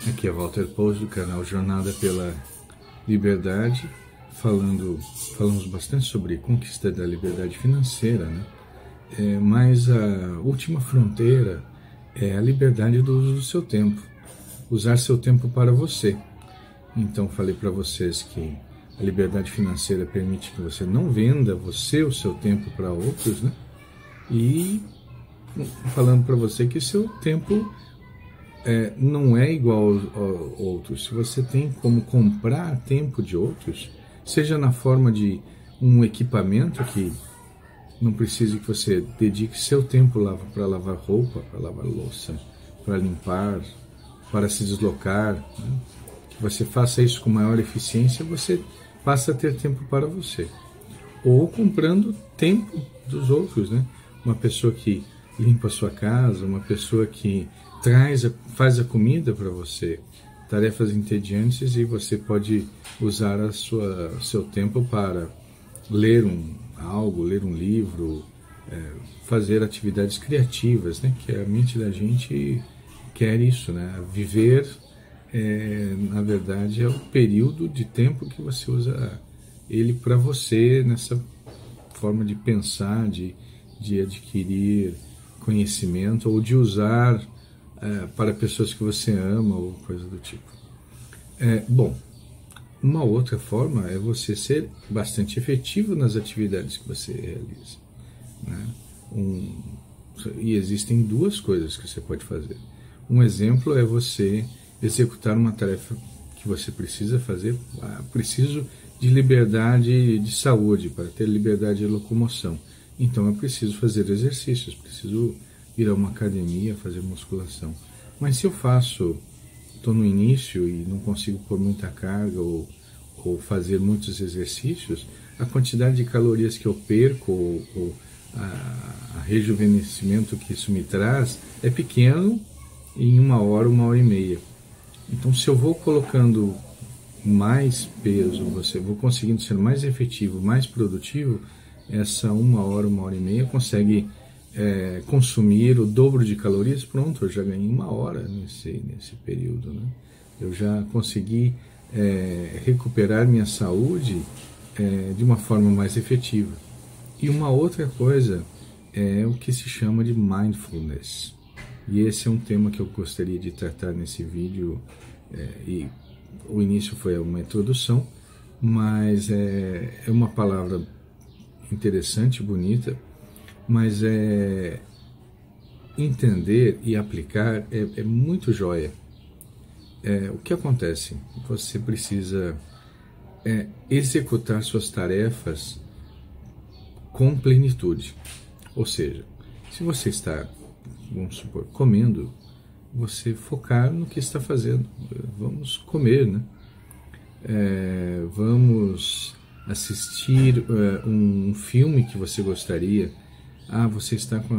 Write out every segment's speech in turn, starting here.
Aqui é Walter Pouso do canal Jornada pela Liberdade, falamos bastante sobre conquista da liberdade financeira, né? Mas a última fronteira é a liberdade do uso do seu tempo, usar seu tempo para você. Então falei para vocês que a liberdade financeira permite que você não venda você o seu tempo para outros, né? E falando para você que seu tempo não é igual aos outros. Se você tem como comprar tempo de outros, seja na forma de um equipamento que não precise que você dedique seu tempo para lavar roupa, para lavar louça, para limpar, para se deslocar, né? Que você faça isso com maior eficiência, você passa a ter tempo para você. Ou comprando tempo dos outros, né? Uma pessoa que limpa a sua casa, uma pessoa que faz a comida para você, tarefas entediantes, e você pode usar seu tempo para ler ler um livro, fazer atividades criativas, né? Que a mente da gente quer isso, né? Viver, na verdade, é o período de tempo que você usa ele para você, nessa forma de pensar, de adquirir conhecimento, ou de usar para pessoas que você ama, ou coisa do tipo. Bom, uma outra forma é você ser bastante efetivo nas atividades que você realiza, né? E existem duas coisas que você pode fazer. Um exemplo é você executar uma tarefa que você precisa fazer. Preciso de liberdade de saúde, para ter liberdade de locomoção. Então eu preciso fazer exercícios, preciso ir a uma academia, fazer musculação. Mas se eu estou no início e não consigo pôr muita carga ou fazer muitos exercícios, a quantidade de calorias que eu perco ou a rejuvenescimento que isso me traz é pequeno em 1 hora e meia. Então, se eu vou colocando mais peso, vou conseguindo ser mais efetivo, mais produtivo, essa 1 hora e meia consegue consumir o dobro de calorias. Pronto, eu já ganhei 1 hora nesse período, né? Eu já consegui recuperar minha saúde de uma forma mais efetiva. E uma outra coisa é o que se chama de mindfulness. E esse é um tema que eu gostaria de tratar nesse vídeo, e o início foi uma introdução, mas é uma palavra interessante, bonita, mas entender e aplicar é muito joia. O que acontece? Você precisa executar suas tarefas com plenitude. Ou seja, se você está, vamos supor, comendo, você focar no que está fazendo. Vamos comer, né? Vamos assistir um filme que você gostaria. Você está com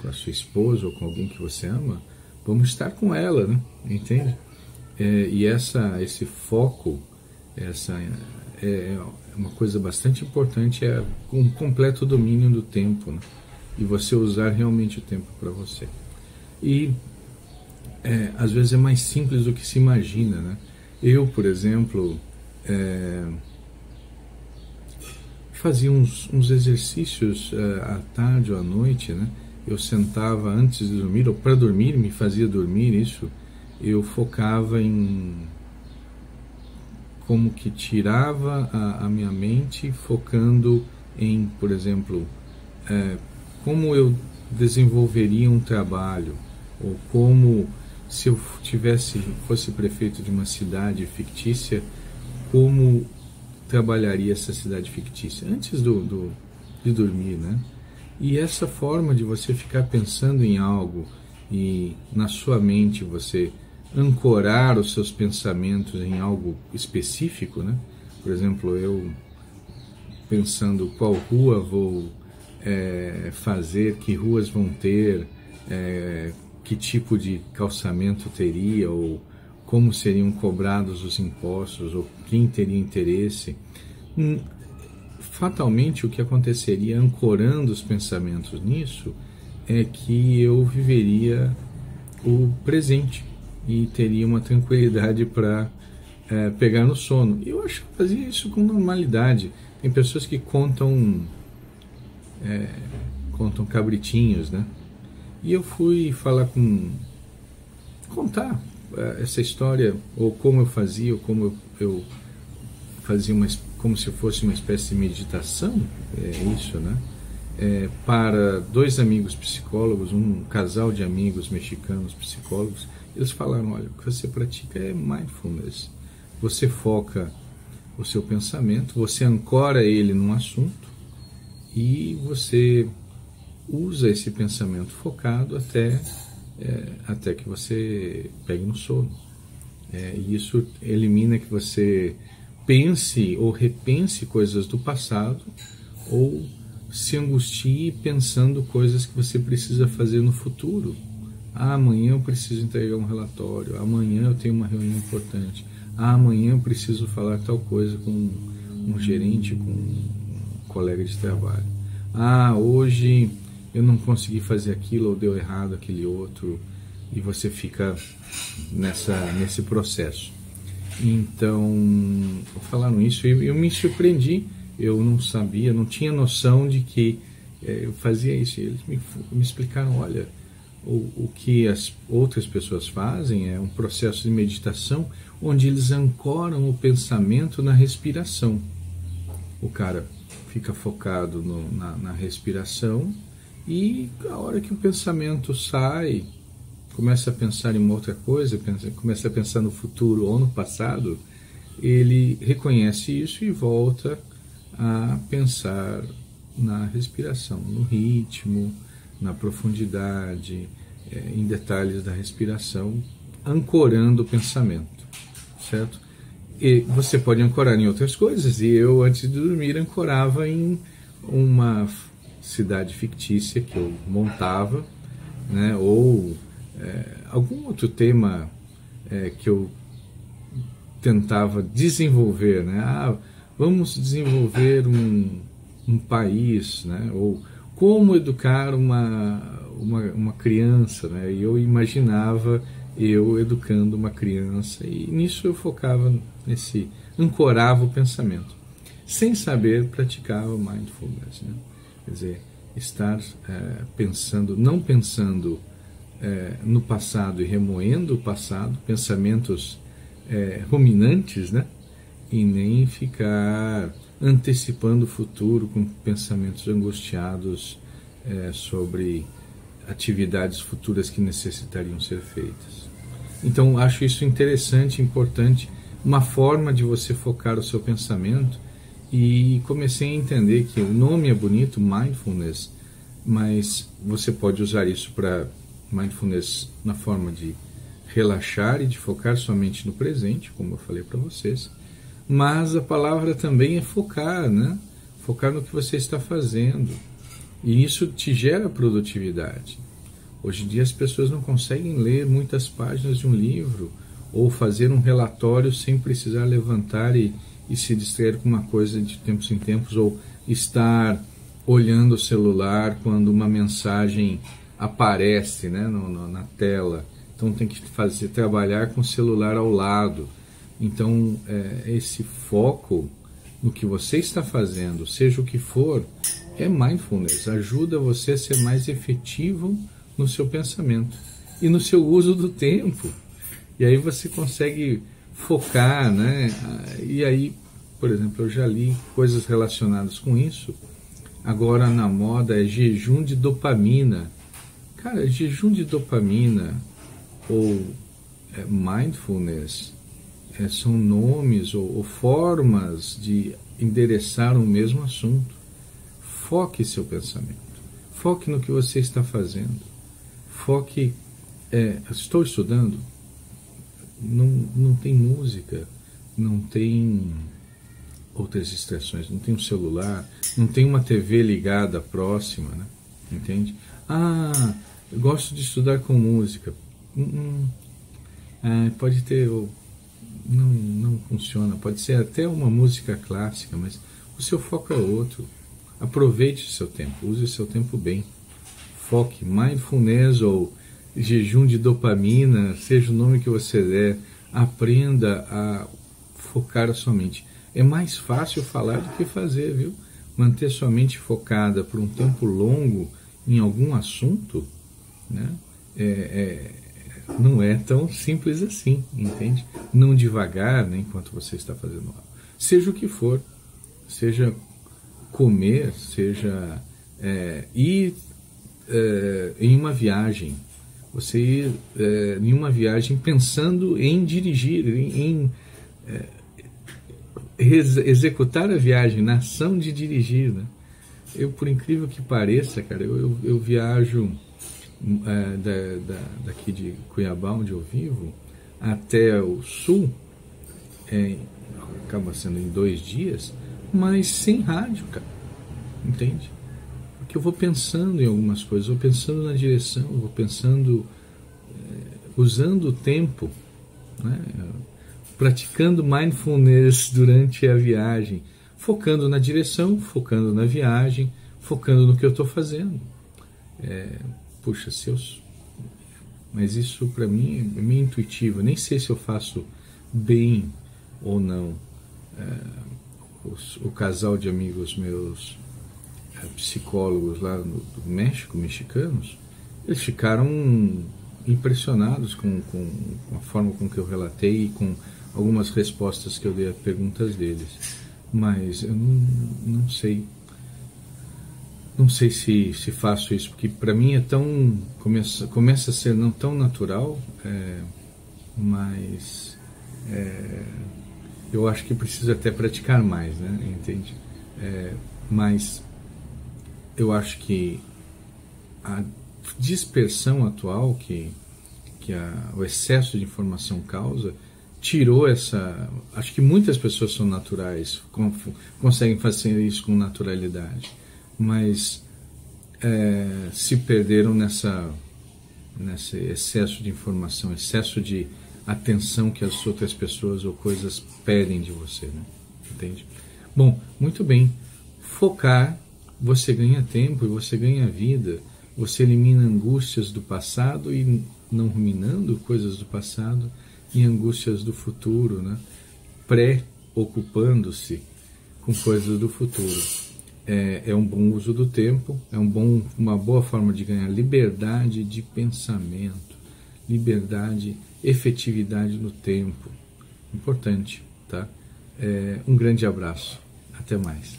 a sua esposa ou com alguém que você ama, vamos estar com ela, né? Entende? E esse foco, é uma coisa bastante importante, é um completo domínio do tempo, né? E você usar realmente o tempo para você. E às vezes é mais simples do que se imagina, né? Eu, por exemplo, fazia uns exercícios à tarde ou à noite, né? Eu sentava antes de dormir, ou para dormir, me fazia dormir. Isso eu focava em como que tirava a minha mente, focando em, por exemplo, como eu desenvolveria um trabalho, ou como, se eu fosse prefeito de uma cidade fictícia, como trabalharia essa cidade fictícia antes de dormir, né? E essa forma de você ficar pensando em algo e na sua mente você ancorar os seus pensamentos em algo específico, né? Por exemplo, eu pensando qual rua vou fazer, que ruas vão ter, que tipo de calçamento teria, ou como seriam cobrados os impostos, ou quem teria interesse. Fatalmente, o que aconteceria ancorando os pensamentos nisso é que eu viveria o presente. e teria uma tranquilidade para pegar no sono. E eu acho que fazia isso com normalidade. Tem pessoas que contam cabritinhos, né? E eu fui contar essa história, ou como eu fazia, ou como eu fazia como se fosse uma espécie de meditação, isso, né? Para dois amigos psicólogos, um casal de amigos mexicanos psicólogos. Eles falaram: olha, o que você pratica é mindfulness. Você foca o seu pensamento, você ancora ele num assunto e você usa esse pensamento focado até que você pegue no sono. E isso elimina que você pense ou repense coisas do passado, ou se angustie pensando coisas que você precisa fazer no futuro. Amanhã eu preciso entregar um relatório, amanhã eu tenho uma reunião importante, amanhã eu preciso falar tal coisa com um gerente, com um colega de trabalho. Hoje eu não consegui fazer aquilo, ou deu errado aquele outro, e você fica nesse processo. Então, falaram isso e eu me surpreendi. Eu não sabia, não tinha noção de que eu fazia isso. E eles me explicaram: olha, o que as outras pessoas fazem é um processo de meditação onde eles ancoram o pensamento na respiração. O cara fica focado na respiração, e a hora que o pensamento sai, começa a pensar em uma outra coisa, começa a pensar no futuro ou no passado, ele reconhece isso e volta a pensar na respiração, no ritmo, na profundidade, em detalhes da respiração, ancorando o pensamento, certo? E você pode ancorar em outras coisas, e eu, antes de dormir, ancorava em uma cidade fictícia que eu montava, né? Ou algum outro tema que eu tentava desenvolver, né? Vamos desenvolver um país, né? Ou como educar uma criança, né? E eu imaginava eu educando uma criança, e nisso eu focava ancorava o pensamento. Sem saber, praticava mindfulness, né? Quer dizer, estar não pensando no passado e remoendo o passado, pensamentos ruminantes, né? E nem ficar antecipando o futuro com pensamentos angustiados sobre atividades futuras que necessitariam ser feitas. Então, acho isso interessante, importante, uma forma de você focar o seu pensamento, e comecei a entender que o nome é bonito, mindfulness, mas você pode usar isso para mindfulness na forma de relaxar e de focar somente no presente, como eu falei para vocês, mas a palavra também é focar, né? Focar no que você está fazendo, e isso te gera produtividade. Hoje em dia as pessoas não conseguem ler muitas páginas de um livro ou fazer um relatório sem precisar levantar e se distrair com uma coisa de tempos em tempos, ou estar olhando o celular quando uma mensagem aparece, né, na tela. Então tem que trabalhar com o celular ao lado. Então esse foco no que você está fazendo, seja o que for, é mindfulness. Ajuda você a ser mais efetivo no seu pensamento e no seu uso do tempo. E aí você consegue focar, né? E aí, por exemplo, eu já li coisas relacionadas com isso. Agora na moda é jejum de dopamina. Cara, jejum de dopamina ou mindfulness são nomes ou formas de endereçar o mesmo assunto. Foque seu pensamento. Foque no que você está fazendo. Foque. Estou estudando. Não tem música, não tem outras distrações, não tem um celular, não tem uma TV ligada próxima, né? Entende? Eu gosto de estudar com música. Pode ter, não funciona, pode ser até uma música clássica, mas o seu foco é outro. Aproveite o seu tempo, use o seu tempo bem. Foque, mindfulness ou jejum de dopamina, seja o nome que você der, aprenda a focar a sua mente. É mais fácil falar do que fazer, viu? Manter sua mente focada por um tempo longo em algum assunto, né? Não é tão simples assim, entende? Não devagar, né, enquanto você está fazendo algo. Seja o que for, seja comer, seja ir em uma viagem, você ir em uma viagem pensando em dirigir, em executar a viagem, na ação de dirigir, né? Eu, por incrível que pareça, cara, eu viajo daqui de Cuiabá, onde eu vivo, até o sul, acaba sendo em 2 dias, mas sem rádio, cara, entende? Porque eu vou pensando em algumas coisas, vou pensando na direção, vou pensando, usando o tempo, né? Praticando mindfulness durante a viagem, focando na direção, focando na viagem, focando no que eu estou fazendo. Puxa, mas isso para mim é meio intuitivo, nem sei se eu faço bem ou não. O casal de amigos meus, psicólogos lá do México, mexicanos, eles ficaram impressionados com a forma com que eu relatei e com algumas respostas que eu dei a perguntas deles. Mas eu não sei. Não sei se faço isso, porque para mim é tão... Começa a ser não tão natural, mas eu acho que preciso até praticar mais, né? Entende? Mas eu acho que a dispersão atual que o excesso de informação causa tirou essa... Acho que muitas pessoas são naturais, conseguem fazer isso com naturalidade, mas se perderam nesse excesso de informação, excesso de atenção que as outras pessoas ou coisas pedem de você, né? Entende? Bom, muito bem. Focar, você ganha tempo e você ganha vida, você elimina angústias do passado e não ruminando coisas do passado e angústias do futuro, né? Preocupando-se com coisas do futuro. É um bom uso do tempo, uma boa forma de ganhar liberdade de pensamento, liberdade, efetividade no tempo. Importante, tá? Um grande abraço. Até mais.